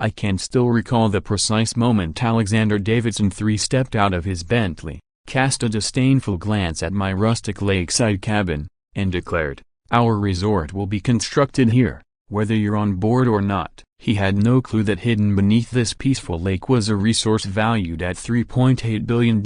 I can still recall the precise moment Alexander Davidson stepped out of his Bentley, cast a disdainful glance at my rustic lakeside cabin, and declared, "Our resort will be constructed here, whether you're on board or not." He had no clue that hidden beneath this peaceful lake was a resource valued at $3.8 billion.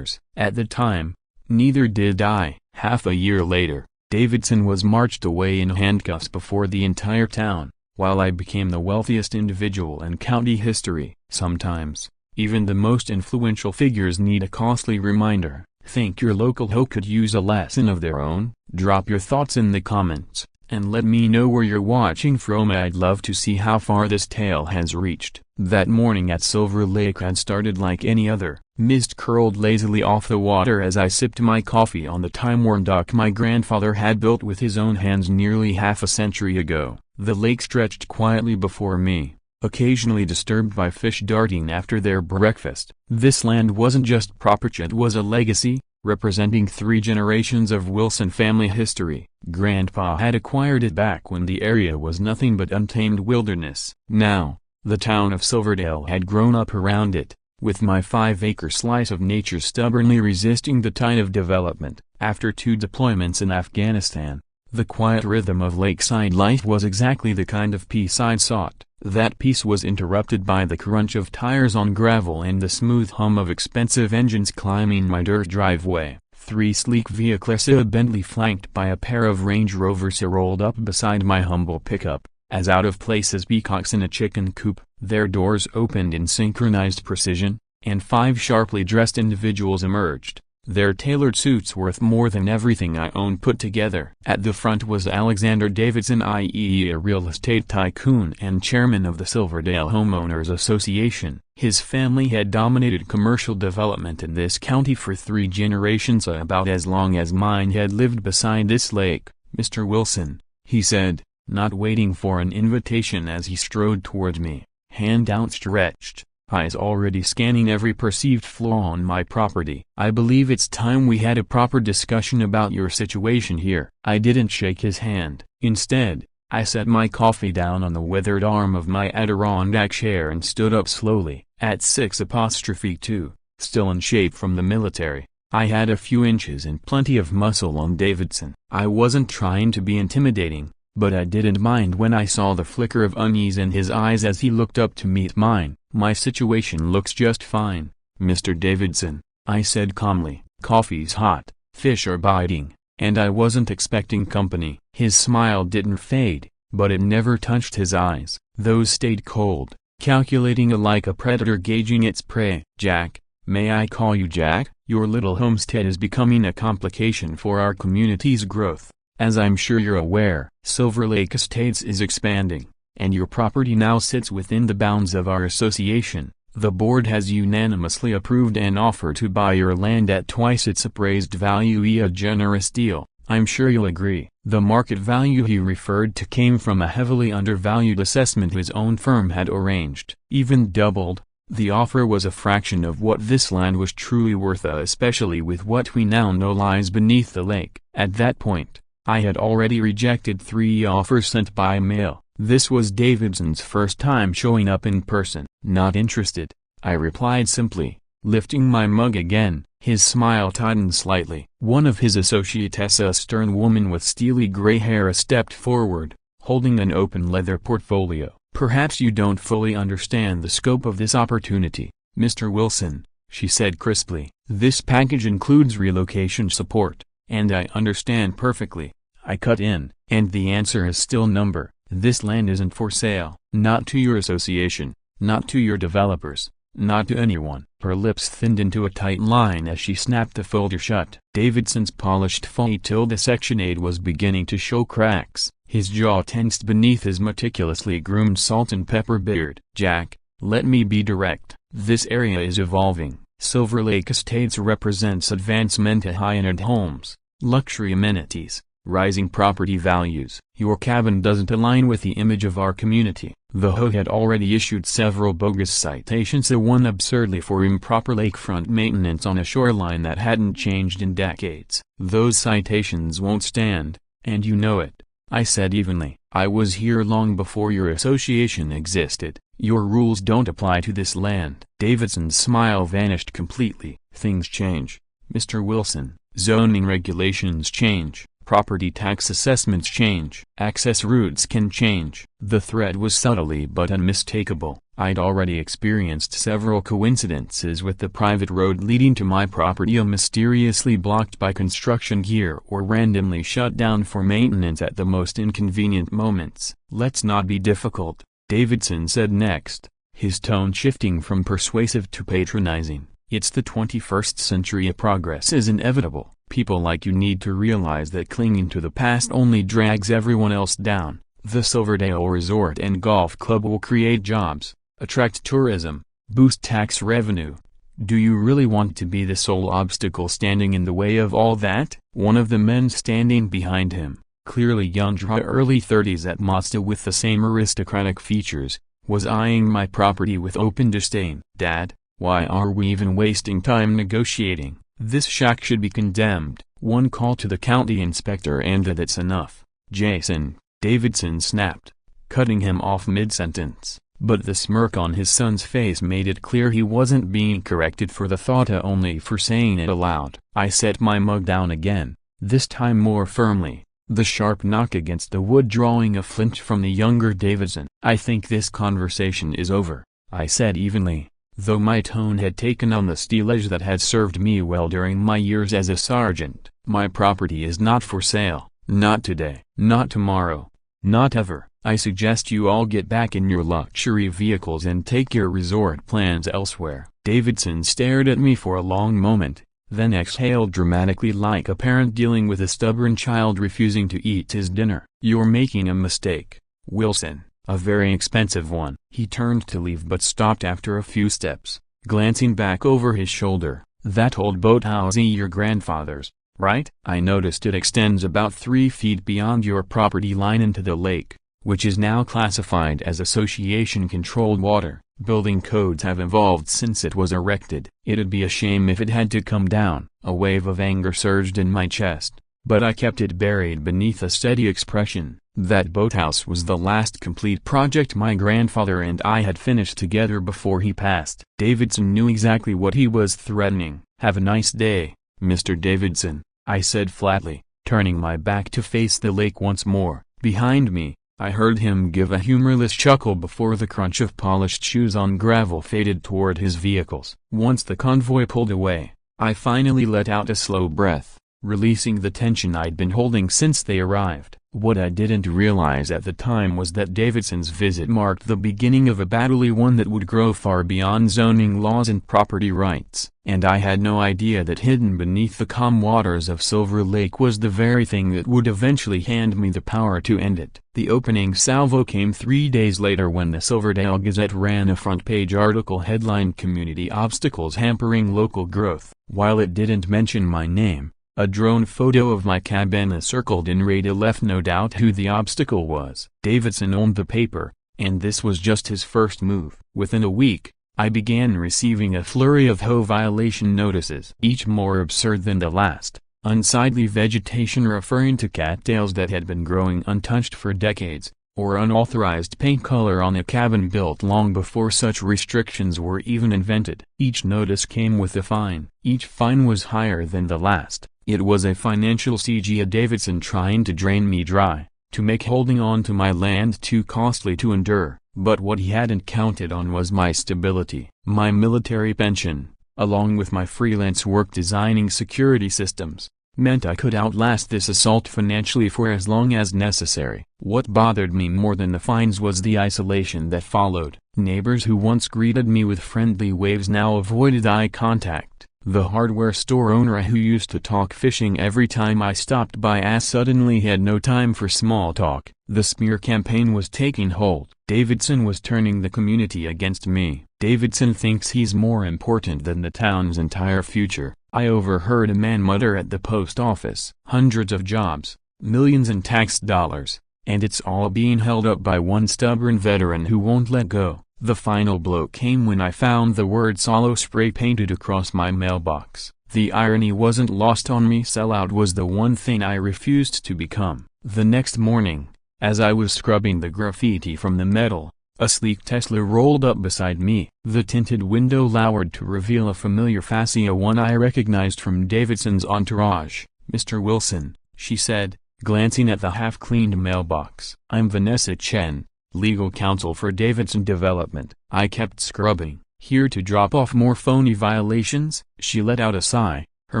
At the time, neither did I. Half a year later, Davidson was marched away in handcuffs before the entire town, while I became the wealthiest individual in county history. Sometimes, even the most influential figures need a costly reminder. Think your local HOA could use a lesson of their own? Drop your thoughts in the comments, and let me know where you're watching from. I'd love to see how far this tale has reached. That morning at Silver Lake had started like any other. Mist curled lazily off the water as I sipped my coffee on the time-worn dock my grandfather had built with his own hands nearly half a century ago. The lake stretched quietly before me, occasionally disturbed by fish darting after their breakfast. This land wasn't just property, it was a legacy, representing 3 generations of Wilson family history. Grandpa had acquired it back when the area was nothing but untamed wilderness. Now, the town of Silverdale had grown up around it, with my 5-acre slice of nature stubbornly resisting the tide of development. After 2 deployments in Afghanistan, the quiet rhythm of lakeside life was exactly the kind of peace I'd sought. That peace was interrupted by the crunch of tires on gravel and the smooth hum of expensive engines climbing my dirt driveway. 3 sleek vehicles, a Bentley flanked by a pair of Range Rovers, rolled up beside my humble pickup, as out of place as peacocks in a chicken coop. Their doors opened in synchronized precision, and 5 sharply dressed individuals emerged, their tailored suits worth more than everything I own put together. At the front was Alexander Davidson, i.e. a real estate tycoon and chairman of the Silverdale Homeowners Association. His family had dominated commercial development in this county for 3 generations, about as long as mine had lived beside this lake. "Mr. Wilson," he said, not waiting for an invitation as he strode toward me, hand outstretched, eyes already scanning every perceived flaw on my property. "I believe it's time we had a proper discussion about your situation here." I didn't shake his hand. Instead, I set my coffee down on the weathered arm of my Adirondack chair and stood up slowly. At 6'2", still in shape from the military, I had a few inches and plenty of muscle on Davidson. I wasn't trying to be intimidating, but I didn't mind when I saw the flicker of unease in his eyes as he looked up to meet mine. "My situation looks just fine, Mr. Davidson," I said calmly. "Coffee's hot, fish are biting, and I wasn't expecting company." His smile didn't fade, but it never touched his eyes. Those stayed cold, calculating like a predator gauging its prey. "Jack, may I call you Jack? Your little homestead is becoming a complication for our community's growth. As I'm sure you're aware, Silver Lake Estates is expanding, and your property now sits within the bounds of our association. The board has unanimously approved an offer to buy your land at twice its appraised value, a generous deal. I'm sure you'll agree." The market value he referred to came from a heavily undervalued assessment his own firm had arranged. Even doubled, the offer was a fraction of what this land was truly worth, especially with what we now know lies beneath the lake. At that point, I had already rejected 3 offers sent by mail. This was Davidson's first time showing up in person. "Not interested," I replied simply, lifting my mug again. His smile tightened slightly. One of his associates, a stern woman with steely gray hair, stepped forward, holding an open leather portfolio. "Perhaps you don't fully understand the scope of this opportunity, Mr. Wilson," she said crisply. "This package includes relocation support, and I understand perfectly," I cut in. "And the answer is still number. This land isn't for sale. Not to your association, not to your developers, not to anyone." Her lips thinned into a tight line as she snapped the folder shut. Davidson's polished Section 8 was beginning to show cracks. His jaw tensed beneath his meticulously groomed salt and pepper beard. "Jack, let me be direct. This area is evolving. Silver Lake Estates represents advancement to high-end homes, luxury amenities, rising property values. Your cabin doesn't align with the image of our community." The HOA had already issued several bogus citations, one absurdly for improper lakefront maintenance on a shoreline that hadn't changed in decades. "Those citations won't stand, and you know it," I said evenly. "I was here long before your association existed. Your rules don't apply to this land. Davidson's smile vanished completely. Things change, Mr. Wilson. Zoning regulations change. Property tax assessments change. Access routes can change. The threat was subtly but unmistakable. I'd already experienced several coincidences with the private road leading to my property mysteriously blocked by construction gear or randomly shut down for maintenance at the most inconvenient moments. Let's not be difficult, Davidson said next, his tone shifting from persuasive to patronizing. It's the 21st century. Progress is inevitable. People like you need to realize that clinging to the past only drags everyone else down. The Silverdale Resort and Golf Club will create jobs, attract tourism, boost tax revenue. Do you really want to be the sole obstacle standing in the way of all that? One of the men standing behind him, clearly young, early 30s at Mazda with the same aristocratic features, was eyeing my property with open disdain. Dad, why are we even wasting time negotiating? This shack should be condemned. One call to the county inspector and that's enough. Jason, Davidson snapped, cutting him off mid-sentence. But the smirk on his son's face made it clear he wasn't being corrected for the thought, only for saying it aloud. I set my mug down again, this time more firmly, the sharp knock against the wood drawing a flinch from the younger Davidson. I think this conversation is over, I said evenly, though my tone had taken on the steel edge that had served me well during my years as a sergeant. My property is not for sale, not today, not tomorrow, not ever. I suggest you all get back in your luxury vehicles and take your resort plans elsewhere. Davidson stared at me for a long moment, then exhaled dramatically like a parent dealing with a stubborn child refusing to eat his dinner. You're making a mistake, Wilson, a very expensive one. He turned to leave but stopped after a few steps, glancing back over his shoulder. That old boathouse is your grandfather's, right? I noticed it extends about 3 feet beyond your property line into the lake, which is now classified as association-controlled water. Building codes have evolved since it was erected. It'd be a shame if it had to come down. A wave of anger surged in my chest, but I kept it buried beneath a steady expression. That boathouse was the last complete project my grandfather and I had finished together before he passed. Davidson knew exactly what he was threatening. Have a nice day, Mr. Davidson, I said flatly, turning my back to face the lake once more. Behind me, I heard him give a humorless chuckle before the crunch of polished shoes on gravel faded toward his vehicles. Once the convoy pulled away, I finally let out a slow breath, releasing the tension I'd been holding since they arrived. What I didn't realize at the time was that Davidson's visit marked the beginning of a battle, one that would grow far beyond zoning laws and property rights. And I had no idea that hidden beneath the calm waters of Silver Lake was the very thing that would eventually hand me the power to end it. The opening salvo came 3 days later when the Silverdale Gazette ran a front-page article headlined "Community Obstacles Hampering Local Growth." While it didn't mention my name, a drone photo of my cabana circled in red left no doubt who the obstacle was. Davidson owned the paper, and this was just his first move. Within a week, I began receiving a flurry of HOA violation notices, each more absurd than the last. Unsightly vegetation referring to cattails that had been growing untouched for decades, or unauthorized paint color on a cabin built long before such restrictions were even invented. Each notice came with a fine. Each fine was higher than the last. It was a financial siege, a Davidson trying to drain me dry, to make holding on to my land too costly to endure. But what he hadn't counted on was my stability. My military pension, along with my freelance work designing security systems, meant I could outlast this assault financially for as long as necessary. What bothered me more than the fines was the isolation that followed. Neighbors who once greeted me with friendly waves now avoided eye contact. The hardware store owner who used to talk fishing every time I stopped by suddenly had no time for small talk. The smear campaign was taking hold. Davidson was turning the community against me. Davidson thinks he's more important than the town's entire future, I overheard a man mutter at the post office. Hundreds of jobs, millions in tax dollars, and it's all being held up by one stubborn veteran who won't let go. The final blow came when I found the word "solo" spray painted across my mailbox. The irony wasn't lost on me. Sellout was the one thing I refused to become. The next morning, as I was scrubbing the graffiti from the metal, A sleek Tesla rolled up beside me. The tinted window lowered to reveal a familiar fascia, one I recognized from Davidson's entourage. "Mr. Wilson," she said, glancing at the half-cleaned mailbox. "I'm Vanessa Chen, legal counsel for Davidson Development." I kept scrubbing. "Here to drop off more phony violations?" She let out a sigh, her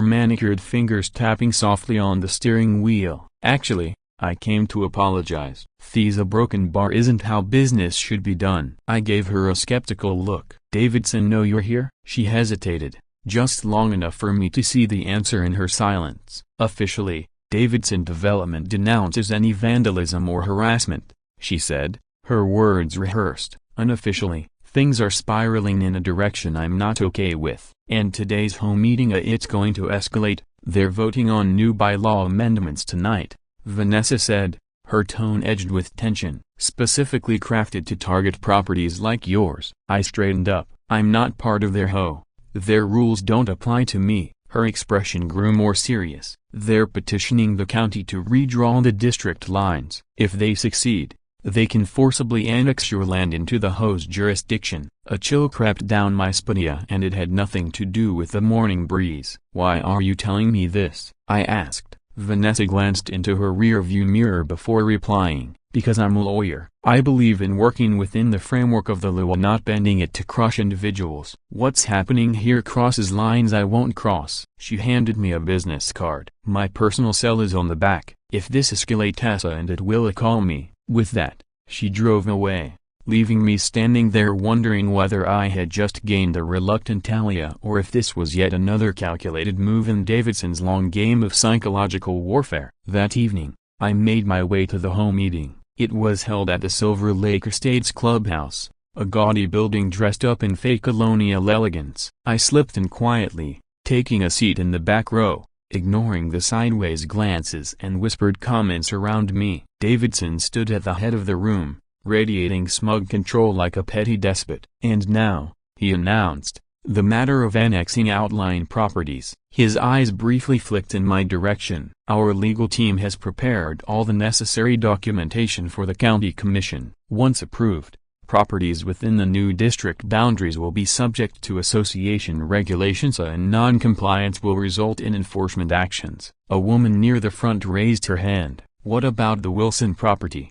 manicured fingers tapping softly on the steering wheel. "Actually, I came to apologize. A broken bar isn't how business should be done." I gave her a skeptical look. "Davidson know you're here?" She hesitated, just long enough for me to see the answer in her silence. "Officially, Davidson Development denounces any vandalism or harassment," she said, her words rehearsed. "Unofficially, things are spiraling in a direction I'm not okay with. And today's home meeting, it's going to escalate. They're voting on new bylaw amendments tonight," Vanessa said, her tone edged with tension. "Specifically crafted to target properties like yours." I straightened up. "I'm not part of their HOA. Their rules don't apply to me." Her expression grew more serious. "They're petitioning the county to redraw the district lines. If they succeed, they can forcibly annex your land into the HOA's jurisdiction." A chill crept down my spine, and it had nothing to do with the morning breeze. "Why are you telling me this?" I asked. Vanessa glanced into her rear-view mirror before replying. "Because I'm a lawyer. I believe in working within the framework of the law, not bending it to crush individuals. What's happening here crosses lines I won't cross." She handed me a business card. "My personal cell is on the back. If this escalates, and it will, call me." With that, she drove away, leaving me standing there wondering whether I had just gained a reluctant Talia or if this was yet another calculated move in Davidson's long game of psychological warfare. That evening, I made my way to the home meeting. It was held at the Silver Lake Estates Clubhouse, a gaudy building dressed up in fake colonial elegance. I slipped in quietly, taking a seat in the back row, ignoring the sideways glances and whispered comments around me. Davidson stood at the head of the room, radiating smug control like a petty despot. "And now," he announced, "the matter of annexing outlying properties." His eyes briefly flicked in my direction. "Our legal team has prepared all the necessary documentation for the county commission. Once approved, properties within the new district boundaries will be subject to association regulations, and non-compliance will result in enforcement actions." A woman near the front raised her hand. "What about the Wilson property?"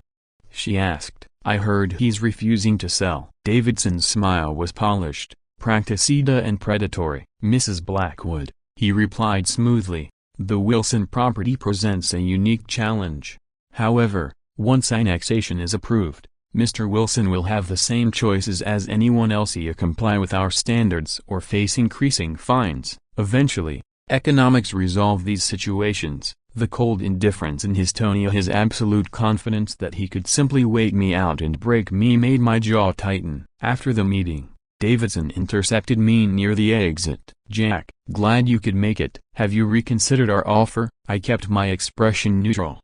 she asked. "I heard he's refusing to sell." Davidson's smile was polished, practiced and predatory. "Mrs. Blackwood," he replied smoothly, "the Wilson property presents a unique challenge. However, once annexation is approved, Mr. Wilson will have the same choices as anyone else: either comply with our standards or face increasing fines. Eventually, economics resolve these situations." The cold indifference in his tone, his absolute confidence that he could simply wait me out and break me, made my jaw tighten. After the meeting, Davidson intercepted me near the exit. "Jack, glad you could make it. Have you reconsidered our offer?" I kept my expression neutral.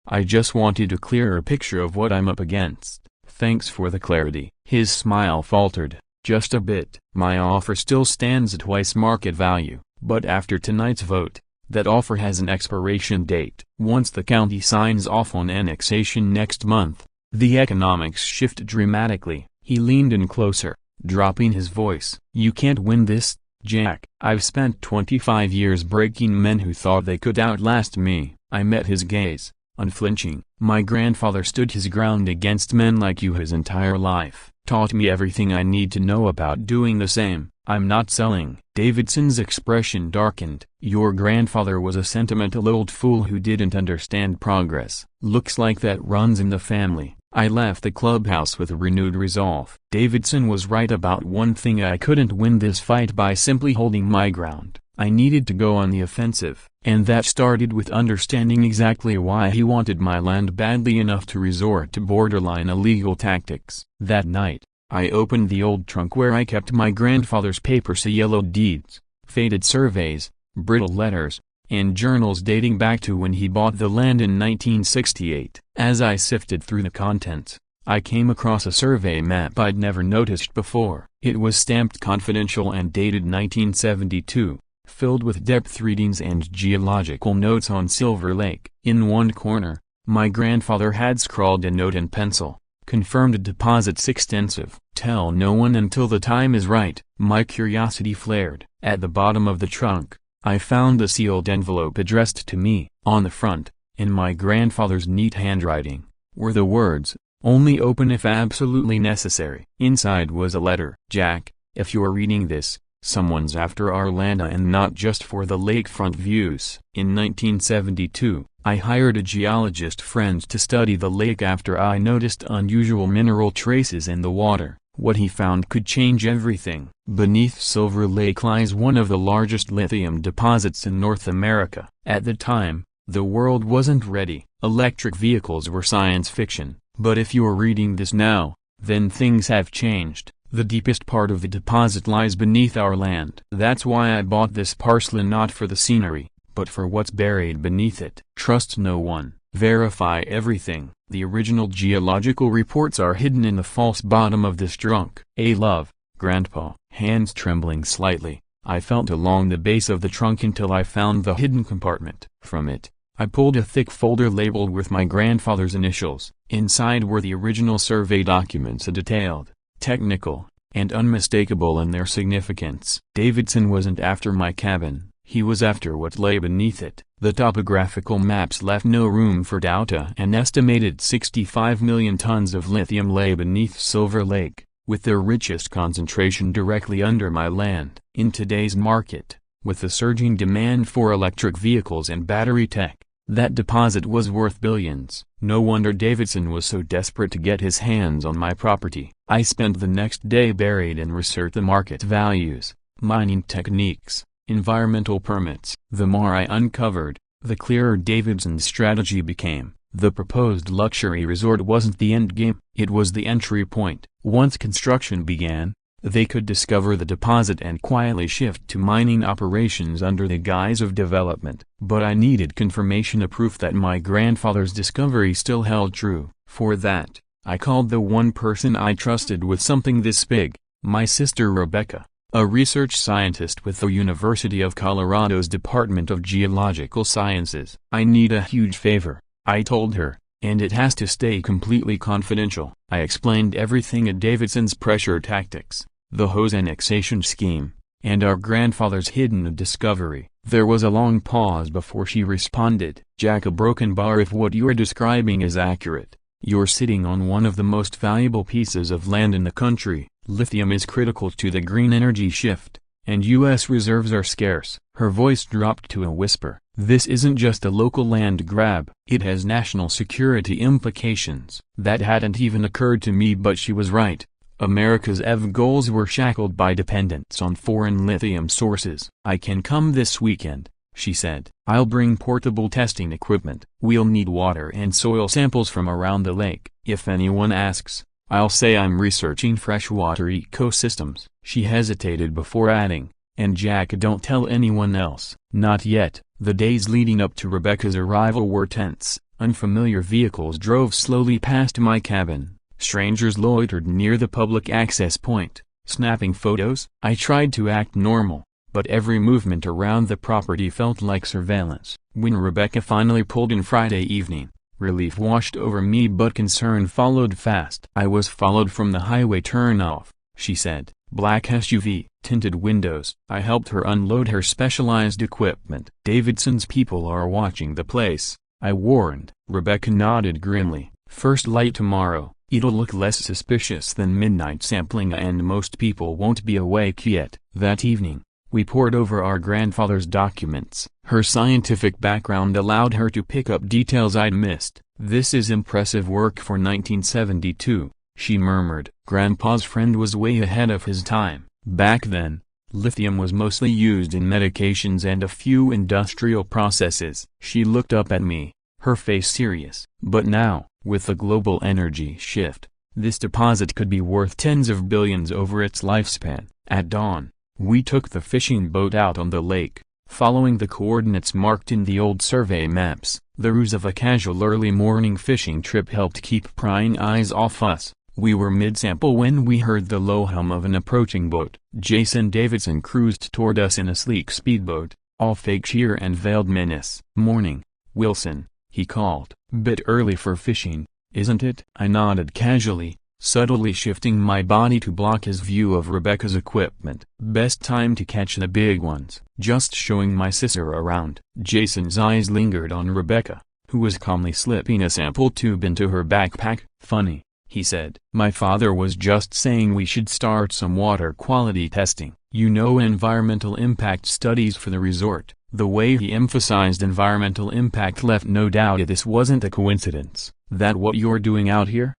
"I just wanted a clearer picture of what I'm up against." "Thanks for the clarity." His smile faltered, just a bit. "My offer still stands at twice market value, but after tonight's vote, that offer has an expiration date. Once the county signs off on annexation next month, the economics shift dramatically." He leaned in closer, dropping his voice. "You can't win this, Jack. I've spent 25 years breaking men who thought they could outlast me." I met his gaze, unflinching. "My grandfather stood his ground against men like you his entire life. Taught me everything I need to know about doing the same. I'm not selling." Davidson's expression darkened. "Your grandfather was a sentimental old fool who didn't understand progress." "Looks like that runs in the family." I left the clubhouse with a renewed resolve. Davidson was right about one thing: I couldn't win this fight by simply holding my ground. I needed to go on the offensive, and that started with understanding exactly why he wanted my land badly enough to resort to borderline illegal tactics. That night, I opened the old trunk where I kept my grandfather's papers: yellowed deeds, faded surveys, brittle letters, and journals dating back to when he bought the land in 1968. As I sifted through the contents, I came across a survey map I'd never noticed before. It was stamped confidential and dated 1972, filled with depth readings and geological notes on Silver Lake. In one corner, my grandfather had scrawled a note in pencil: Confirmed deposits extensive. Tell no one until the time is right. My curiosity flared. At the bottom of the trunk, I found a sealed envelope addressed to me. On the front, in my grandfather's neat handwriting, were the words, "Only open if absolutely necessary." Inside was a letter. "Jack, if you're reading this, someone's after our land and not just for the lakefront views." In 1972, I hired a geologist friend to study the lake after I noticed unusual mineral traces in the water. What he found could change everything. Beneath Silver Lake lies one of the largest lithium deposits in North America. At the time, the world wasn't ready. Electric vehicles were science fiction. But if you're reading this now, then things have changed. The deepest part of the deposit lies beneath our land. That's why I bought this parcel, not for the scenery, but for what's buried beneath it. Trust no one. Verify everything. The original geological reports are hidden in the false bottom of this trunk. Love, Grandpa. Hands trembling slightly, I felt along the base of the trunk until I found the hidden compartment. From it, I pulled a thick folder labeled with my grandfather's initials. Inside were the original survey documents, detailed, technical, and unmistakable in their significance. Davidson wasn't after my cabin, he was after what lay beneath it. The topographical maps left no room for doubt. An estimated 65 million tons of lithium lay beneath Silver Lake, with their richest concentration directly under my land. In today's market, with the surging demand for electric vehicles and battery tech, that deposit was worth billions. No wonder Davidson was so desperate to get his hands on my property. I spent the next day buried in research the market values, mining techniques, environmental permits. The more I uncovered, the clearer Davidson's strategy became. The proposed luxury resort wasn't the end game, it was the entry point. Once construction began, they could discover the deposit and quietly shift to mining operations under the guise of development. But I needed confirmation, a proof that my grandfather's discovery still held true. For that, I called the one person I trusted with something this big, my sister Rebecca, a research scientist with the University of Colorado's Department of Geological Sciences. "I need a huge favor," I told her, "and it has to stay completely confidential." I explained everything at Davidson's pressure tactics, the HOA annexation scheme, and our grandfather's hidden discovery. There was a long pause before she responded. "Jack, a broken bar. If what you're describing is accurate, you're sitting on one of the most valuable pieces of land in the country. Lithium is critical to the green energy shift, and U.S. reserves are scarce." Her voice dropped to a whisper. "This isn't just a local land grab, it has national security implications." That hadn't even occurred to me, but she was right. America's EV goals were shackled by dependence on foreign lithium sources. "I can come this weekend," she said. "I'll bring portable testing equipment. We'll need water and soil samples from around the lake. If anyone asks, I'll say I'm researching freshwater ecosystems." She hesitated before adding, "And Jack, don't tell anyone else." Not yet. The days leading up to Rebecca's arrival were tense. Unfamiliar vehicles drove slowly past my cabin. Strangers loitered near the public access point, snapping photos. I tried to act normal, but every movement around the property felt like surveillance. When Rebecca finally pulled in Friday evening, relief washed over me, but concern followed fast. "I was followed from the highway turnoff," she said. "Black SUV, tinted windows." I helped her unload her specialized equipment. "Davidson's people are watching the place," I warned. Rebecca nodded grimly. "First light tomorrow. It'll look less suspicious than midnight sampling, and most people won't be awake yet." That evening, we pored over our grandfather's documents. Her scientific background allowed her to pick up details I'd missed. "This is impressive work for 1972, she murmured. Grandpa's friend was way ahead of his time. Back then, lithium was mostly used in medications and a few industrial processes. She looked up at me, her face serious. "But now, with the global energy shift, this deposit could be worth tens of billions over its lifespan." At dawn, we took the fishing boat out on the lake, following the coordinates marked in the old survey maps. The ruse of a casual early morning fishing trip helped keep prying eyes off us. We were mid-sample when we heard the low hum of an approaching boat. Jason Davidson cruised toward us in a sleek speedboat, all fake cheer and veiled menace. "Morning, Wilson," he called. "Bit early for fishing, isn't it? I nodded casually, subtly shifting my body to block his view of Rebecca's equipment. Best time to catch the big ones. Just showing my sister around. Jason's eyes lingered on Rebecca, who was calmly slipping a sample tube into her backpack. Funny, he said. My father was just saying we should start some water quality testing. You know, environmental impact studies for the resort. The way he emphasized environmental impact left no doubt that this wasn't a coincidence. That what you're doing out here?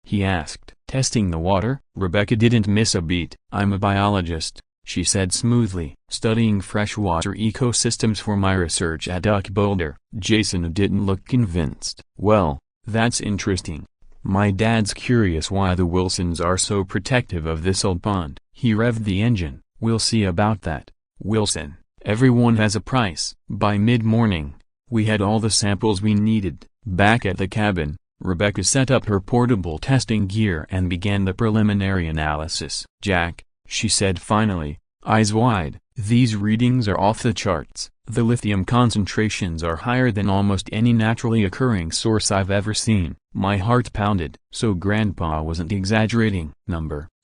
He asked. Testing the water? Rebecca didn't miss a beat. I'm a biologist, she said smoothly, studying freshwater ecosystems for my research at Duck Boulder. Jason didn't look convinced. Well, that's interesting. My dad's curious why the Wilsons are so protective of this old pond. He revved the engine. We'll see about that. Wilson, everyone has a price. By mid-morning, we had all the samples we needed. Back at the cabin, Rebecca set up her portable testing gear and began the preliminary analysis. Jack, she said finally, eyes wide, these readings are off the charts. The lithium concentrations are higher than almost any naturally occurring source I've ever seen. My heart pounded. So Grandpa wasn't exaggerating.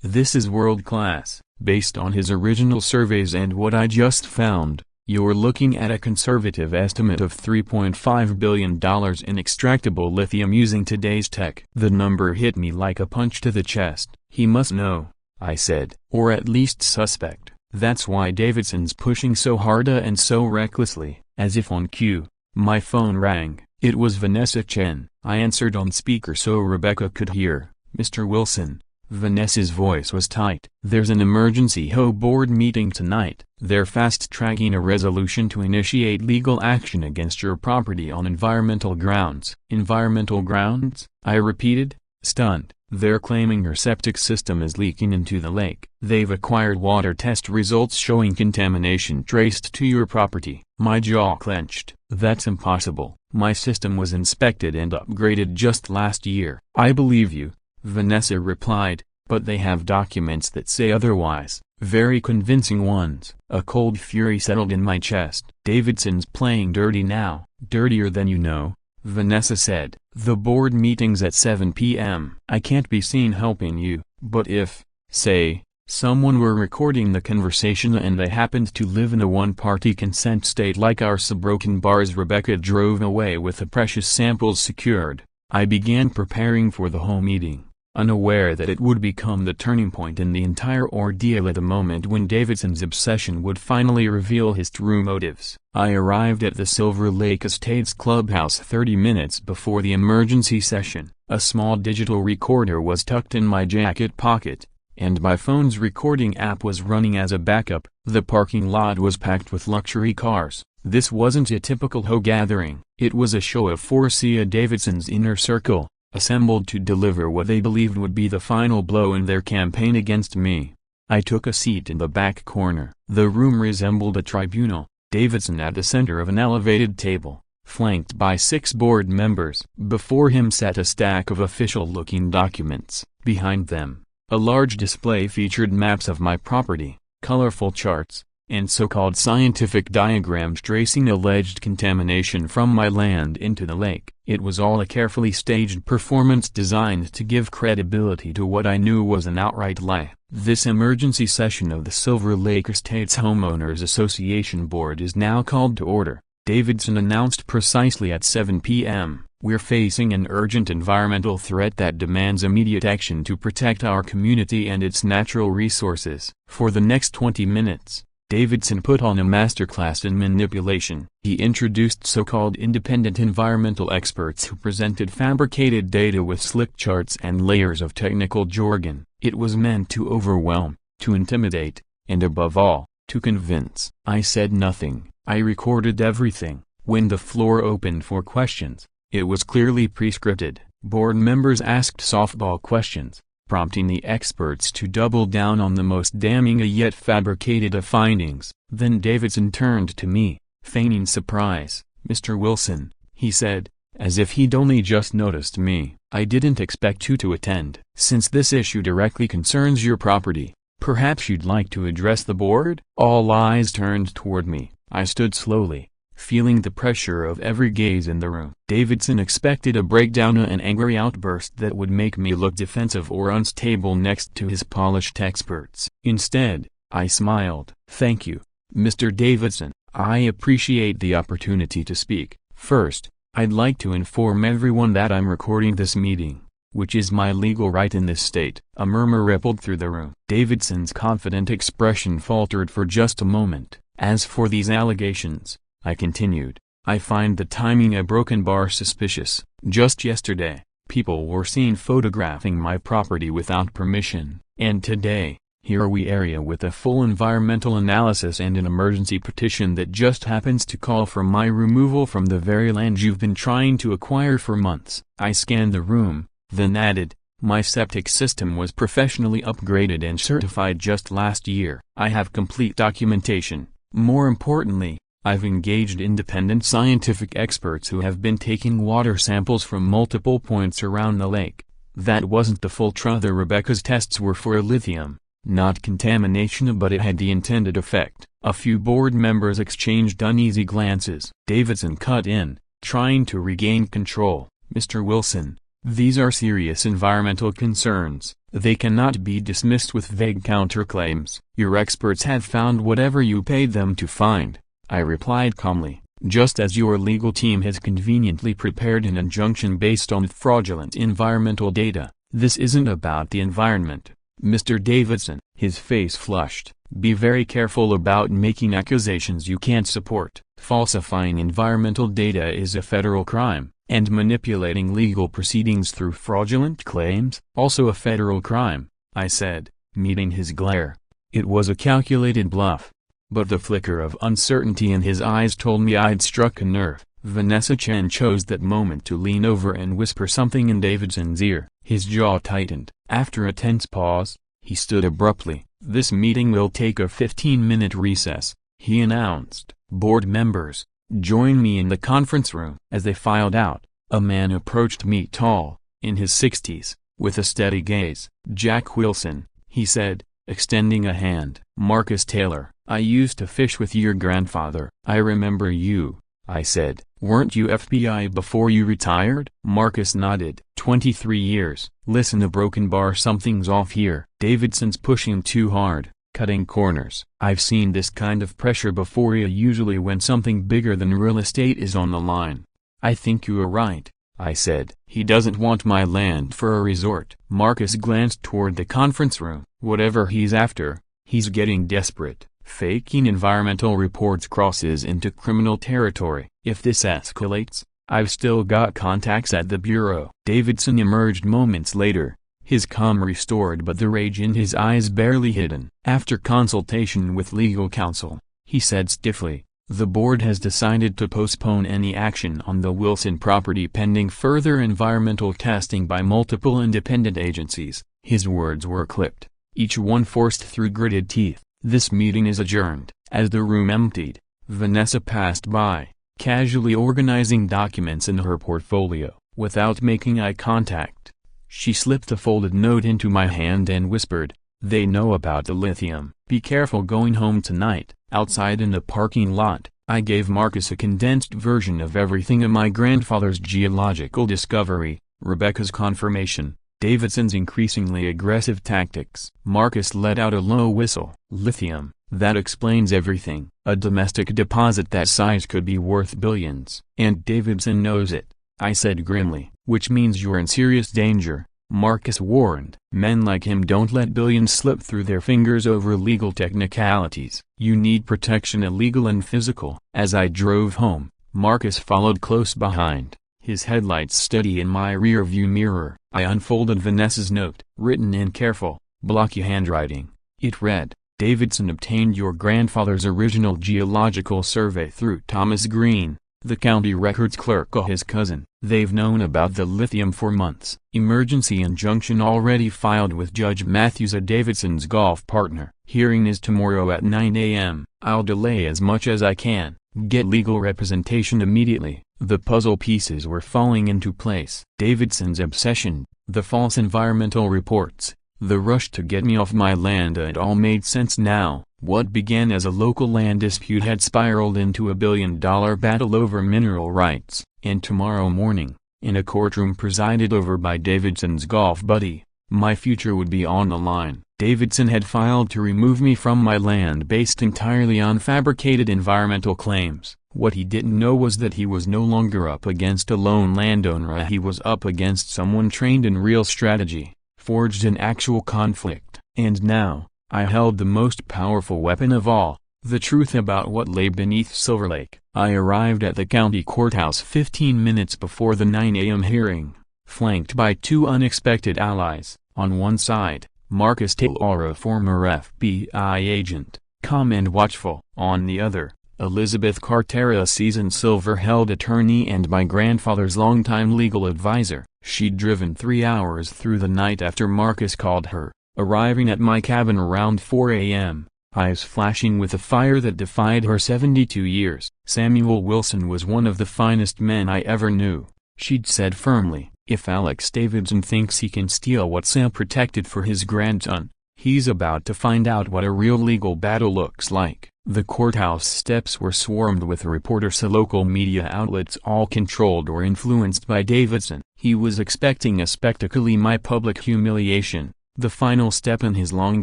This is world class. Based on his original surveys and what I just found, you're looking at a conservative estimate of $3.5 billion in extractable lithium using today's tech. The number hit me like a punch to the chest. He must know, I said. Or at least suspect. That's why Davidson's pushing so hard and so recklessly. As if on cue, my phone rang. It was Vanessa Chen. I answered on speaker so Rebecca could hear. Mr. Wilson. Vanessa's voice was tight. There's an emergency HOA board meeting tonight. They're fast-tracking a resolution to initiate legal action against your property on environmental grounds. Environmental grounds? I repeated, stunned. They're claiming your septic system is leaking into the lake. They've acquired water test results showing contamination traced to your property. My jaw clenched. That's impossible. My system was inspected and upgraded just last year. I believe you, Vanessa replied, but they have documents that say otherwise. Very convincing ones. A cold fury settled in my chest. Davidson's playing dirty now. Dirtier than you know, Vanessa said. The board meeting's at 7 p.m. I can't be seen helping you, but if, say, someone were recording the conversation and they happened to live in a one-party consent state like our Broken Bars. Rebecca drove away with the precious samples secured. I began preparing for the whole meeting, unaware that it would become the turning point in the entire ordeal at the moment when Davidson's obsession would finally reveal his true motives. I arrived at the Silver Lake Estates clubhouse 30 minutes before the emergency session. A small digital recorder was tucked in my jacket pocket, and my phone's recording app was running as a backup. The parking lot was packed with luxury cars. This wasn't a typical HOA gathering. It was a show of force. Davidson's inner circle, assembled to deliver what they believed would be the final blow in their campaign against me. I took a seat in the back corner. The room resembled a tribunal, Davidson at the center of an elevated table, flanked by 6 board members. Before him sat a stack of official-looking documents. Behind them, a large display featured maps of my property, colorful charts, and so-called scientific diagrams tracing alleged contamination from my land into the lake. It was all a carefully staged performance designed to give credibility to what I knew was an outright lie. This emergency session of the Silver Lake Estates Homeowners Association Board is now called to order, Davidson announced precisely at 7 p.m. We're facing an urgent environmental threat that demands immediate action to protect our community and its natural resources. For the next 20 minutes, Davidson put on a masterclass in manipulation. He introduced so-called independent environmental experts who presented fabricated data with slick charts and layers of technical jargon. It was meant to overwhelm, to intimidate, and above all, to convince. I said nothing. I recorded everything. When the floor opened for questions, it was clearly pre-scripted. Board members asked softball questions, prompting the experts to double down on the most damning yet fabricated of findings. Then Davidson turned to me, feigning surprise. Mr. Wilson, he said, as if he'd only just noticed me, I didn't expect you to attend. Since this issue directly concerns your property, perhaps you'd like to address the board? All eyes turned toward me. I stood slowly, feeling the pressure of every gaze in the room. Davidson expected a breakdown, an angry outburst that would make me look defensive or unstable next to his polished experts. Instead, I smiled. "Thank you, Mr. Davidson. I appreciate the opportunity to speak. First, I'd like to inform everyone that I'm recording this meeting, which is my legal right in this state." A murmur rippled through the room. Davidson's confident expression faltered for just a moment. "As for these allegations," I continued, "I find the timing a broken bar suspicious. Just yesterday, people were seen photographing my property without permission, and today, here we area with a full environmental analysis and an emergency petition that just happens to call for my removal from the very land you've been trying to acquire for months." I scanned the room, then added, "My septic system was professionally upgraded and certified just last year. I have complete documentation. More importantly, I've engaged independent scientific experts who have been taking water samples from multiple points around the lake. That wasn't the full truth. Rebecca's tests were for lithium, not contamination, but it had the intended effect." A few board members exchanged uneasy glances. Davidson cut in, trying to regain control. "Mr. Wilson, these are serious environmental concerns. They cannot be dismissed with vague counterclaims. Your experts have found whatever you paid them to find," I replied calmly, "just as your legal team has conveniently prepared an injunction based on fraudulent environmental data. This isn't about the environment, Mr. Davidson." His face flushed. "Be very careful about making accusations you can't support. Falsifying environmental data is a federal crime, and manipulating legal proceedings through fraudulent claims, also a federal crime," I said, meeting his glare. It was a calculated bluff, but the flicker of uncertainty in his eyes told me I'd struck a nerve. Vanessa Chen chose that moment to lean over and whisper something in Davidson's ear. His jaw tightened. After a tense pause, he stood abruptly. "This meeting will take a 15-minute recess," he announced. "Board members, join me in the conference room." As they filed out, a man approached me, tall, in his 60s, with a steady gaze. "Jack Wilson," he said, extending a hand. "Marcus Taylor, I used to fish with your grandfather." "I remember you," I said. "Weren't you FBI before you retired?" Marcus nodded. 23 years. "Listen, a broken bar, something's off here. Davidson's pushing too hard, cutting corners. I've seen this kind of pressure before, usually when something bigger than real estate is on the line." "I think you are right," I said. "He doesn't want my land for a resort." Marcus glanced toward the conference room. "Whatever he's after, he's getting desperate. Faking environmental reports crosses into criminal territory. If this escalates, I've still got contacts at the Bureau." Davidson emerged moments later, his calm restored but the rage in his eyes barely hidden. "After consultation with legal counsel," he said stiffly, "the board has decided to postpone any action on the Wilson property pending further environmental testing by multiple independent agencies." His words were clipped, each one forced through gritted teeth. "This meeting is adjourned." As the room emptied, Vanessa passed by, casually organizing documents in her portfolio. Without making eye contact, she slipped a folded note into my hand and whispered, "They know about the lithium. Be careful going home tonight." Outside in the parking lot, I gave Marcus a condensed version of everything: my grandfather's geological discovery, Rebecca's confirmation, Davidson's increasingly aggressive tactics. Marcus let out a low whistle. "Lithium, that explains everything. A domestic deposit that size could be worth billions. And Davidson knows it," I said grimly. "Which means you're in serious danger," Marcus warned. "Men like him don't let billions slip through their fingers over legal technicalities. You need protection, illegal and physical." As I drove home, Marcus followed close behind, his headlights steady in my rear-view mirror. I unfolded Vanessa's note, written in careful, blocky handwriting. It read, "Davidson obtained your grandfather's original geological survey through Thomas Green, the county records clerk, his cousin. They've known about the lithium for months. Emergency injunction already filed with Judge Matthews, a Davidson's golf partner. Hearing is tomorrow at 9 a.m. I'll delay as much as I can. Get legal representation immediately." The puzzle pieces were falling into place. Davidson's obsession, the false environmental reports, The rush to get me off my land, it all made sense now. What began as a local land dispute had spiraled into a billion-dollar battle over mineral rights, and tomorrow morning, in a courtroom presided over by Davidson's golf buddy, my future would be on the line. Davidson had filed to remove me from my land based entirely on fabricated environmental claims. What he didn't know was that he was no longer up against a lone landowner, he was up against someone trained in real strategy, forged in actual conflict. And now, I held the most powerful weapon of all, the truth about what lay beneath Silver Lake. I arrived at the county courthouse 15 minutes before the 9 a.m. hearing, flanked by two unexpected allies. On one side, Marcus Taylor, a former FBI agent, calm and watchful. On the other, Elizabeth Cartera, a seasoned silver-held attorney and my grandfather's longtime legal advisor. She'd driven 3 hours through the night after Marcus called her, arriving at my cabin around 4 a.m., eyes flashing with a fire that defied her 72 years. Samuel Wilson was one of the finest men I ever knew, she'd said firmly. If Alex Davidson thinks he can steal what Sam protected for his grandson, he's about to find out what a real legal battle looks like. The courthouse steps were swarmed with reporters, local media outlets all controlled or influenced by Davidson. He was expecting a spectacle, my public humiliation, the final step in his long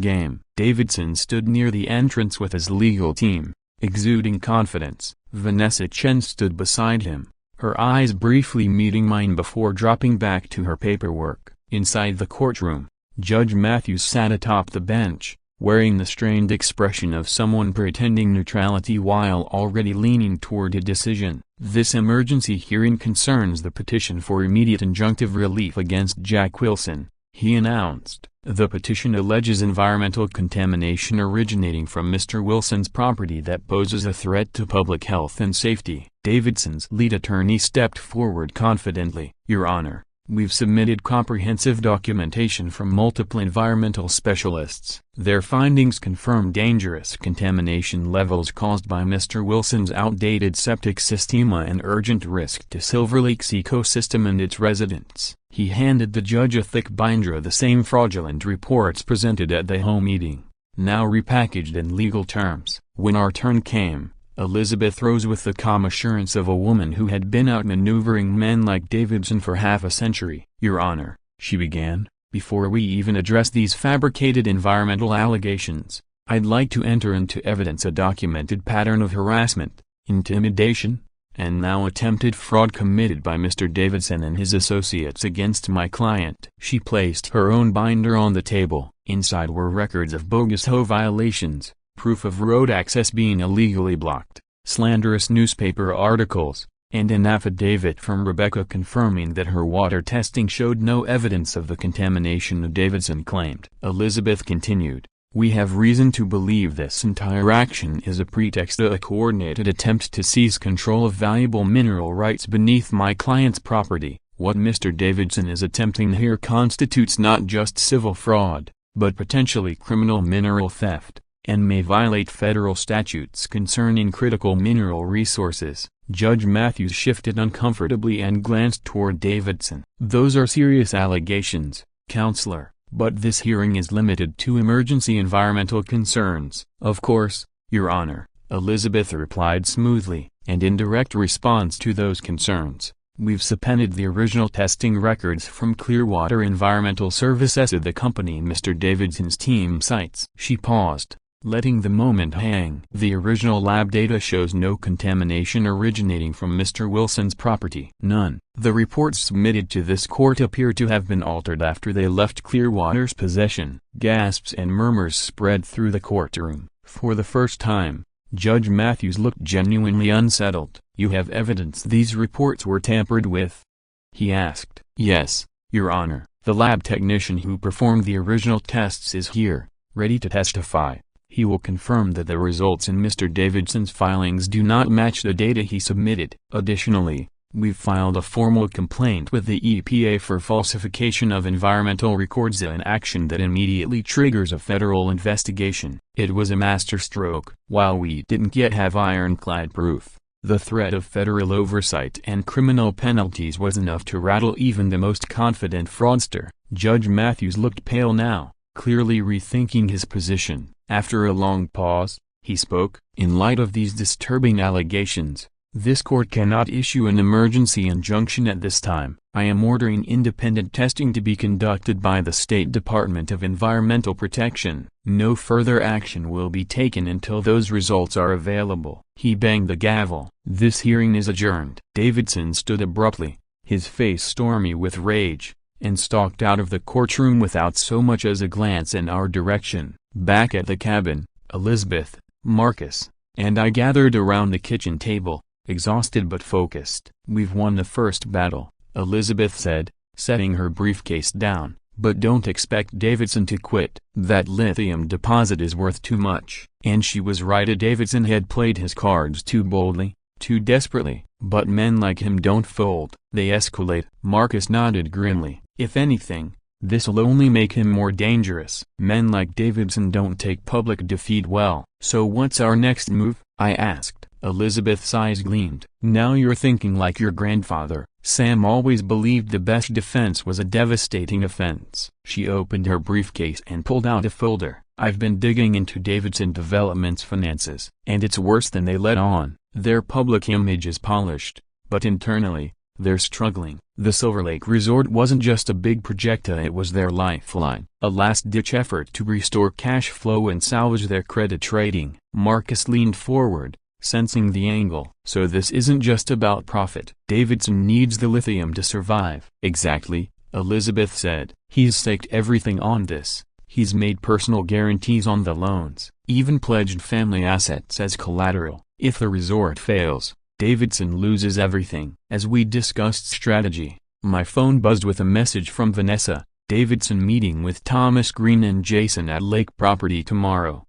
game. Davidson stood near the entrance with his legal team, exuding confidence. Vanessa Chen stood beside him, her eyes briefly meeting mine before dropping back to her paperwork. Inside the courtroom, Judge Matthews sat atop the bench, wearing the strained expression of someone pretending neutrality while already leaning toward a decision. This emergency hearing concerns the petition for immediate injunctive relief against Jack Wilson, he announced. The petition alleges environmental contamination originating from Mr. Wilson's property that poses a threat to public health and safety. Davidson's lead attorney stepped forward confidently. Your Honor, we've submitted comprehensive documentation from multiple environmental specialists. Their findings confirm dangerous contamination levels caused by Mr. Wilson's outdated septic system and urgent risk to Silver Lake's ecosystem and its residents. He handed the judge a thick binder of the same fraudulent reports presented at the HOA meeting, now repackaged in legal terms. When our turn came, Elizabeth rose with the calm assurance of a woman who had been outmaneuvering men like Davidson for half a century. Your Honor, she began, before we even address these fabricated environmental allegations, I'd like to enter into evidence a documented pattern of harassment, intimidation, and now attempted fraud committed by Mr. Davidson and his associates against my client. She placed her own binder on the table. Inside were records of bogus HOA violations, proof of road access being illegally blocked, slanderous newspaper articles, and an affidavit from Rebecca confirming that her water testing showed no evidence of the contamination Davidson claimed. Elizabeth continued, we have reason to believe this entire action is a pretext, a coordinated attempt to seize control of valuable mineral rights beneath my client's property. What Mr. Davidson is attempting here constitutes not just civil fraud, but potentially criminal mineral theft, and may violate federal statutes concerning critical mineral resources. Judge Matthews shifted uncomfortably and glanced toward Davidson. Those are serious allegations, Counselor, but this hearing is limited to emergency environmental concerns. Of course, Your Honor, Elizabeth replied smoothly, and in direct response to those concerns, we've subpoenaed the original testing records from Clearwater Environmental Services, the company Mr. Davidson's team cites. She paused, letting the moment hang. The original lab data shows no contamination originating from Mr. Wilson's property. None. The reports submitted to this court appear to have been altered after they left Clearwater's possession. Gasps and murmurs spread through the courtroom. For the first time, Judge Matthews looked genuinely unsettled. You have evidence these reports were tampered with? He asked. Yes, Your Honor. The lab technician who performed the original tests is here, ready to testify. He will confirm that the results in Mr. Davidson's filings do not match the data he submitted. Additionally, we've filed a formal complaint with the EPA for falsification of environmental records, an action that immediately triggers a federal investigation. It was a masterstroke. While we didn't yet have ironclad proof, the threat of federal oversight and criminal penalties was enough to rattle even the most confident fraudster. Judge Matthews looked pale now, clearly rethinking his position. After a long pause, he spoke. In light of these disturbing allegations, this court cannot issue an emergency injunction at this time. I am ordering independent testing to be conducted by the State Department of Environmental Protection. No further action will be taken until those results are available. He banged the gavel. This hearing is adjourned. Davidson stood abruptly, his face stormy with rage, and stalked out of the courtroom without so much as a glance in our direction. Back at the cabin, Elizabeth, Marcus, and I gathered around the kitchen table, exhausted but focused. "We've won the first battle," Elizabeth said, setting her briefcase down, "but don't expect Davidson to quit. That lithium deposit is worth too much." And she was right. Davidson had played his cards too boldly, too desperately. But men like him don't fold. They escalate. Marcus nodded grimly. "If anything, this'll only make him more dangerous." "Men like Davidson don't take public defeat well." "So what's our next move?" I asked. Elizabeth's eyes gleamed. "Now you're thinking like your grandfather. Sam always believed the best defense was a devastating offense." She opened her briefcase and pulled out a folder. "I've been digging into Davidson Development's finances, and it's worse than they let on. Their public image is polished, but internally, they're struggling. The Silver Lake Resort wasn't just a big projecta, it was their lifeline, a last-ditch effort to restore cash flow and salvage their credit rating." Marcus leaned forward, sensing the angle. "So this isn't just about profit. Davidson needs the lithium to survive." "Exactly," Elizabeth said. "He's staked everything on this. He's made personal guarantees on the loans, even pledged family assets as collateral. If the resort fails, Davidson loses everything." As we discussed strategy, my phone buzzed with a message from Vanessa. "Davidson meeting with Thomas Green and Jason at Lake Property tomorrow.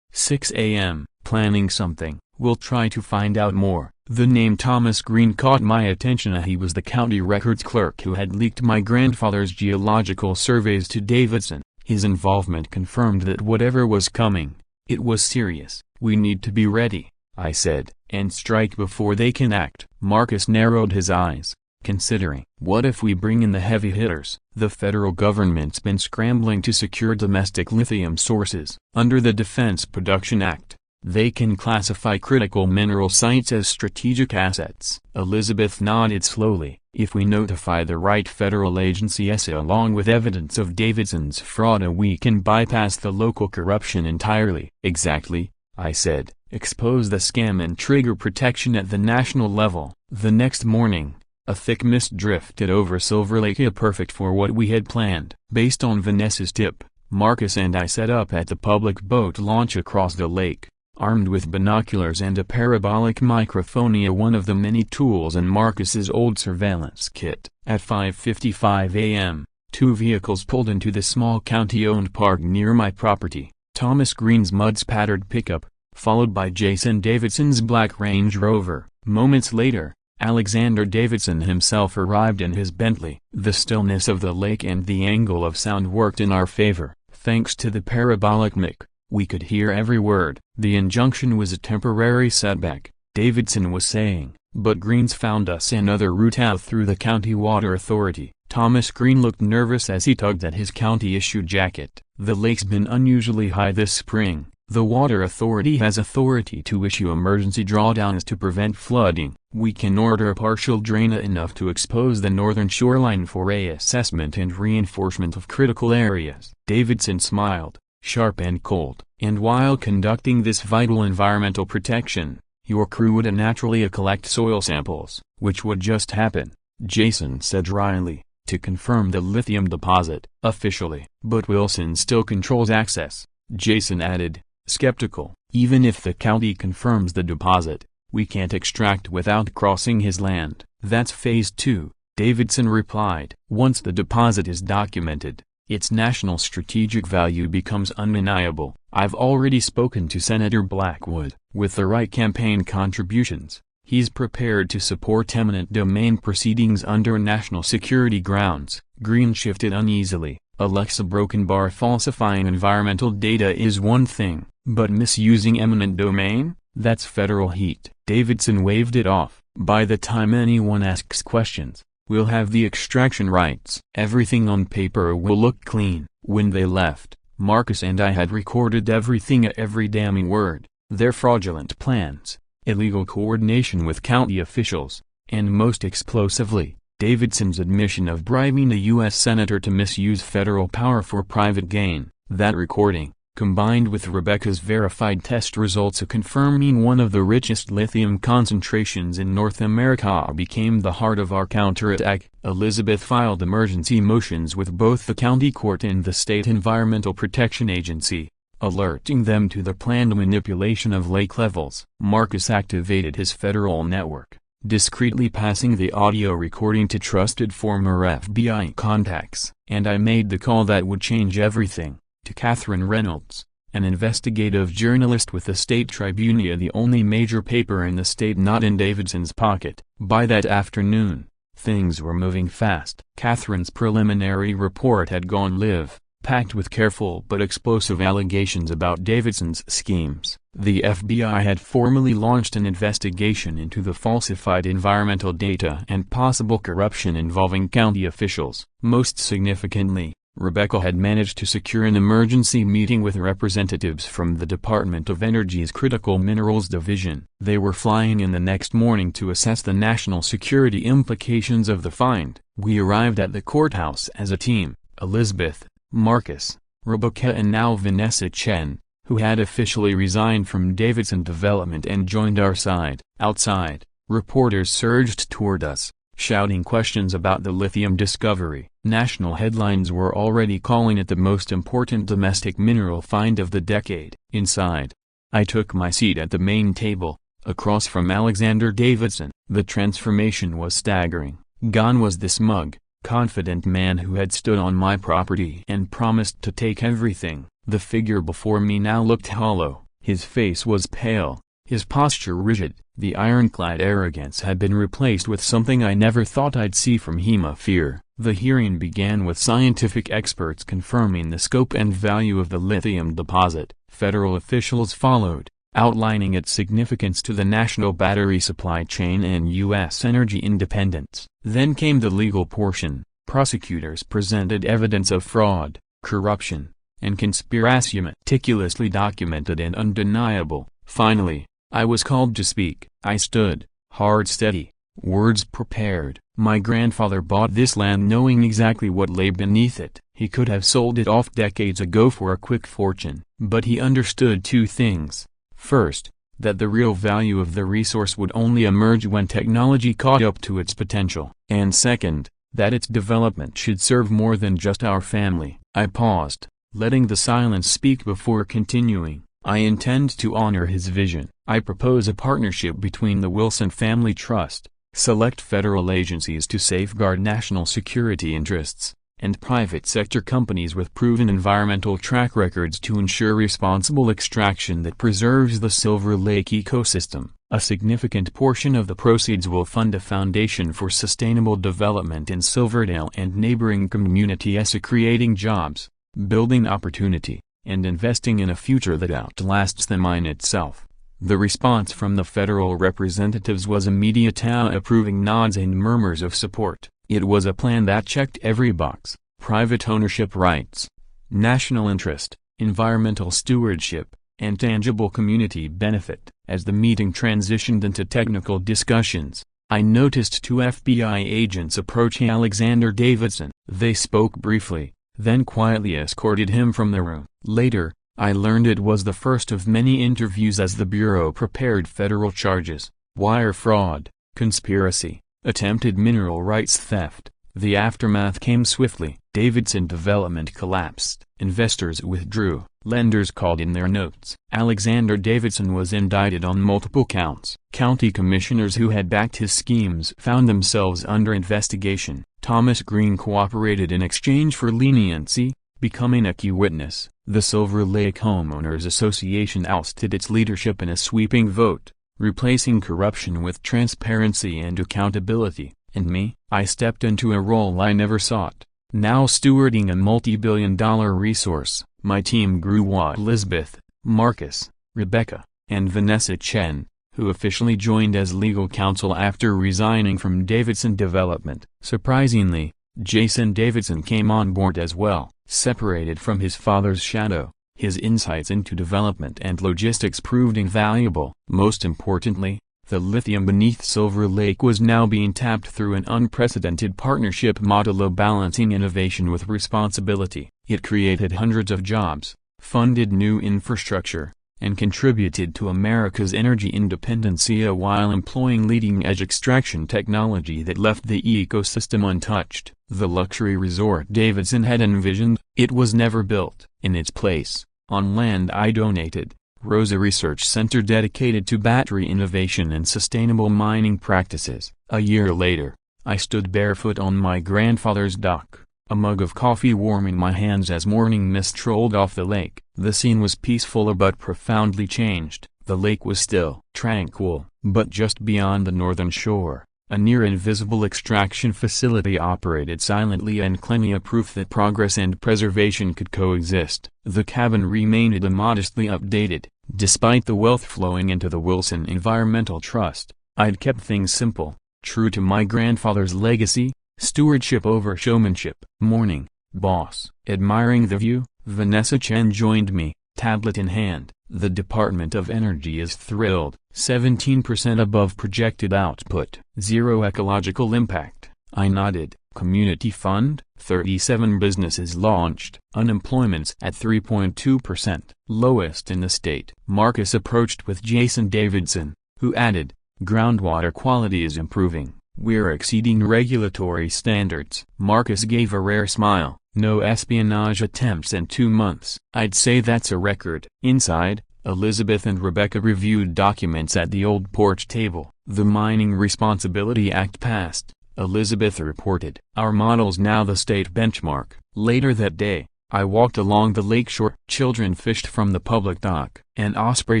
6 a.m. Planning something. We'll try to find out more." The name Thomas Green caught my attention. He was the county records clerk who had leaked my grandfather's geological surveys to Davidson. His involvement confirmed that whatever was coming, it was serious. "We need to be ready," I said, "and strike before they can act." Marcus narrowed his eyes, considering. "What if we bring in the heavy hitters?" "The federal government's been scrambling to secure domestic lithium sources. Under the Defense Production Act, they can classify critical mineral sites as strategic assets." Elizabeth nodded slowly. "If we notify the right federal agency along with evidence of Davidson's fraud, we can bypass the local corruption entirely." "Exactly," I said. "Expose the scam and trigger protection at the national level." The next morning, a thick mist drifted over Silver Lake, perfect for what we had planned. Based on Vanessa's tip, Marcus and I set up at the public boat launch across the lake, armed with binoculars and a parabolic microphone, one of the many tools in Marcus's old surveillance kit. At 5:55 a.m., two vehicles pulled into the small county-owned park near my property. Thomas Green's mud-spattered pickup, followed by Jason Davidson's black Range Rover. Moments later, Alexander Davidson himself arrived in his Bentley. The stillness of the lake and the angle of sound worked in our favor. Thanks to the parabolic mic, we could hear every word. "The injunction was a temporary setback," Davidson was saying, "but Green's found us another route out through the County Water Authority." Thomas Green looked nervous as he tugged at his county-issued jacket. "The lake's been unusually high this spring. The Water Authority has authority to issue emergency drawdowns to prevent flooding. We can order a partial drain enough to expose the northern shoreline for a assessment and reinforcement of critical areas." Davidson smiled, sharp and cold. "And while conducting this vital environmental protection, your crew would naturally collect soil samples." "Which would just happen," Jason said dryly, "to confirm the lithium deposit, officially." "But Wilson still controls access," Jason added, skeptical. "Even if the county confirms the deposit, we can't extract without crossing his land." "That's phase 2, Davidson replied. "Once the deposit is documented, its national strategic value becomes undeniable. I've already spoken to Senator Blackwood. With the right campaign contributions, he's prepared to support eminent domain proceedings under national security grounds." Green shifted uneasily. "Alexa broken bar falsifying environmental data is one thing, but misusing eminent domain? That's federal heat." Davidson waved it off. "By the time anyone asks questions, we'll have the extraction rights. Everything on paper will look clean." When they left, Marcus and I had recorded everything, every damning word, their fraudulent plans, illegal coordination with county officials, and most explosively, Davidson's admission of bribing a U.S. senator to misuse federal power for private gain. That recording, combined with Rebecca's verified test results confirming one of the richest lithium concentrations in North America, became the heart of our counterattack. Elizabeth filed emergency motions with both the county court and the state environmental protection agency, alerting them to the planned manipulation of lake levels. Marcus activated his federal network, discreetly passing the audio recording to trusted former FBI contacts. And I made the call that would change everything, to Catherine Reynolds, an investigative journalist with the State Tribune, the only major paper in the state not in Davidson's pocket. By that afternoon, things were moving fast. Catherine's preliminary report had gone live, packed with careful but explosive allegations about Davidson's schemes. The FBI had formally launched an investigation into the falsified environmental data and possible corruption involving county officials. Most significantly, Rebecca had managed to secure an emergency meeting with representatives from the Department of Energy's Critical Minerals Division. They were flying in the next morning to assess the national security implications of the find. We arrived at the courthouse as a team: Elizabeth, Marcus, Rebecca and now Vanessa Chen, who had officially resigned from Davidson Development and joined our side. Outside, reporters surged toward us, shouting questions about the lithium discovery. National headlines were already calling it the most important domestic mineral find of the decade. Inside, I took my seat at the main table, across from Alexander Davidson. The transformation was staggering. Gone was the smug, confident man who had stood on my property and promised to take everything. The figure before me now looked hollow. His face was pale, his posture rigid. The ironclad arrogance had been replaced with something I never thought I'd see from him: fear. The hearing began with scientific experts confirming the scope and value of the lithium deposit. Federal officials followed, outlining its significance to the national battery supply chain and U.S. energy independence. Then came the legal portion. Prosecutors presented evidence of fraud, corruption, and conspiracy, meticulously documented and undeniable. Finally, I was called to speak. I stood, hard steady, words prepared. My grandfather bought this land knowing exactly what lay beneath it. He could have sold it off decades ago for a quick fortune. But he understood two things. First, that the real value of the resource would only emerge when technology caught up to its potential. And second, that its development should serve more than just our family. I paused, letting the silence speak before continuing. I intend to honor his vision. I propose a partnership between the Wilson Family Trust, select federal agencies to safeguard national security interests, and private sector companies with proven environmental track records to ensure responsible extraction that preserves the Silver Lake ecosystem. A significant portion of the proceeds will fund a foundation for sustainable development in Silverdale and neighboring communities, creating jobs, building opportunity, and investing in a future that outlasts the mine itself. The response from the federal representatives was immediate, approving nods and murmurs of support. It was a plan that checked every box: private ownership rights, national interest, environmental stewardship, and tangible community benefit. As the meeting transitioned into technical discussions, I noticed two FBI agents approaching Alexander Davidson. They spoke briefly, then quietly escorted him from the room. Later, I learned it was the first of many interviews as the Bureau prepared federal charges: wire fraud, conspiracy, attempted mineral rights theft. The aftermath came swiftly. Davidson Development collapsed. Investors withdrew. Lenders called in their notes. Alexander Davidson was indicted on multiple counts. County commissioners who had backed his schemes found themselves under investigation. Thomas Green cooperated in exchange for leniency, becoming a key witness. The Silver Lake Homeowners Association ousted its leadership in a sweeping vote, replacing corruption with transparency and accountability. And me, I stepped into a role I never sought. Now stewarding a multi-billion-dollar resource, my team grew. Elizabeth, Marcus, Rebecca, and Vanessa Chen, who officially joined as legal counsel after resigning from Davidson Development. Surprisingly, Jason Davidson came on board as well. Separated from his father's shadow, his insights into development and logistics proved invaluable. Most importantly, the lithium beneath Silver Lake was now being tapped through an unprecedented partnership model balancing innovation with responsibility. It created hundreds of jobs, funded new infrastructure, and contributed to America's energy independence while employing leading-edge extraction technology that left the ecosystem untouched. The luxury resort Davidson had envisioned, it was never built. In its place, on land I donated, rose a research center dedicated to battery innovation and sustainable mining practices. A year later, I stood barefoot on my grandfather's dock, a mug of coffee warming my hands as morning mist rolled off the lake. The scene was peaceful but profoundly changed. The lake was still, tranquil, but just beyond the northern shore, a near-invisible extraction facility operated silently and cleanly, a proof that progress and preservation could coexist. The cabin remained immodestly updated, despite the wealth flowing into the Wilson Environmental Trust. I'd kept things simple, true to my grandfather's legacy, stewardship over showmanship. Morning, boss. Admiring the view, Vanessa Chen joined me, tablet in hand. The Department of Energy is thrilled. 17% above projected output. Zero ecological impact. I nodded. Community fund? 37 businesses launched. Unemployment's at 3.2%. Lowest in the state. Marcus approached with Jason Davidson, who added, groundwater quality is improving. We're exceeding regulatory standards. Marcus gave a rare smile. No espionage attempts in 2 months. I'd say that's a record. Inside, Elizabeth and Rebecca reviewed documents at the old porch table. The Mining Responsibility Act passed, Elizabeth reported. Our model's now the state benchmark. Later that day, I walked along the lakeshore. Children fished from the public dock. An osprey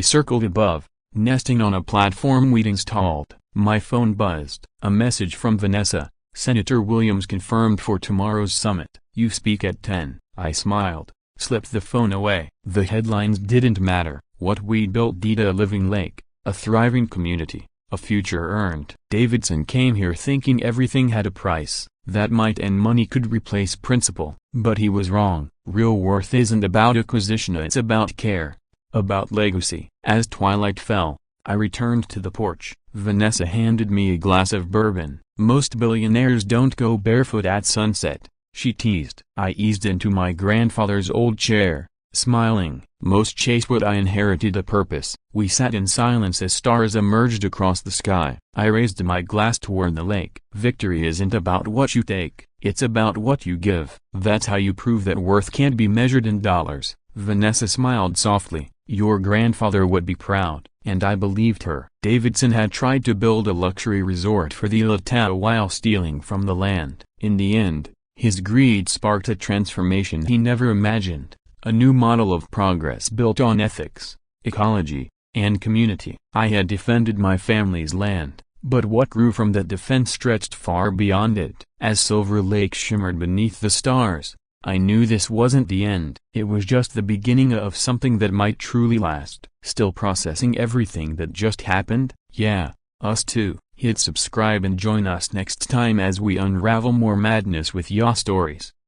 circled above, nesting on a platform we'd installed. My phone buzzed. A message from Vanessa. Senator Williams confirmed for tomorrow's summit. You speak at 10. I smiled, slipped the phone away. The headlines didn't matter. What we'd built: a living lake, a thriving community, a future earned. Davidson came here thinking everything had a price, that might and money could replace principle. But he was wrong. Real worth isn't about acquisition, it's about care, about legacy. As twilight fell, I returned to the porch. Vanessa handed me a glass of bourbon. Most billionaires don't go barefoot at sunset, she teased. I eased into my grandfather's old chair, smiling. Most chase what I inherited: a purpose. We sat in silence as stars emerged across the sky. I raised my glass toward the lake. Victory isn't about what you take, it's about what you give. That's how you prove that worth can't be measured in dollars. Vanessa smiled softly. Your grandfather would be proud. And I believed her. Davidson had tried to build a luxury resort for the elite while stealing from the land. In the end, his greed sparked a transformation he never imagined. A new model of progress built on ethics, ecology, and community. I had defended my family's land, but what grew from that defense stretched far beyond it. As Silver Lake shimmered beneath the stars, I knew this wasn't the end. It was just the beginning of something that might truly last. Still processing everything that just happened? Yeah, us too. Hit subscribe and join us next time as we unravel more madness with Ya Stories.